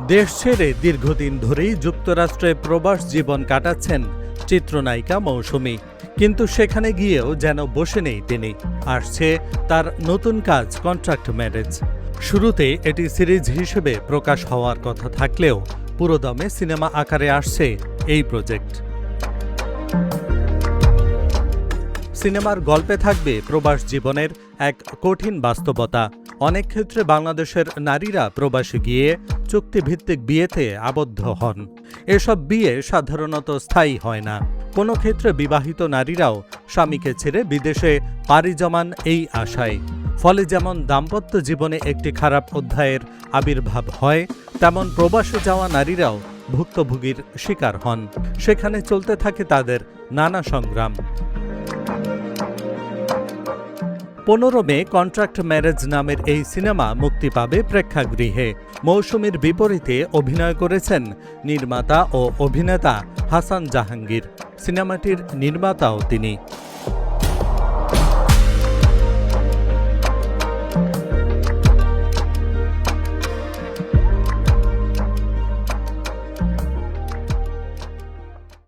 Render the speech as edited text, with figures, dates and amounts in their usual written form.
দেশ ছেড়ে দীর্ঘদিন ধরেই যুক্তরাষ্ট্রে প্রবাস জীবন কাটাচ্ছেন চিত্রনায়িকা মৌসুমী। কিন্তু সেখানে গিয়েও যেন বসে নেই তিনি। আসছে তার নতুন কাজ কন্ট্রাক্ট ম্যারেজ। শুরুতে এটি সিরিজ হিসেবে প্রকাশ হওয়ার কথা থাকলেও পুরোদমে সিনেমা আকারে আসছে এই প্রজেক্ট। সিনেমার গল্পে থাকবে প্রবাস জীবনের এক কঠিন বাস্তবতা। অনেক ক্ষেত্রে বাংলাদেশের নারীরা প্রবাসে গিয়ে চুক্তিভিত্তিক বিয়েতে আবদ্ধ হন। এসব বিয়ে সাধারণত স্থায়ী হয় না। কোনো ক্ষেত্রে বিবাহিত নারীরাও স্বামীকে ছেড়ে বিদেশে পাড়ি জমান এই আশায়। ফলে যেমন দাম্পত্য জীবনে একটি খারাপ অধ্যায়ের আবির্ভাব হয়, তেমন প্রবাসে যাওয়া নারীরাও ভুক্তভোগীর শিকার হন। সেখানে চলতে থাকে তাদের নানা সংগ্রাম। 15 মে কন্ট্রাক্ট ম্যারেজ নামের এই সিনেমা মুক্তি পাবে প্রেক্ষাগৃহে। মৌসুমীর বিপরীতে অভিনয় করেছেন নির্মাতা ও অভিনেতা হাসান জাহাঙ্গীর। সিনেমাটির নির্মাতাও তিনি।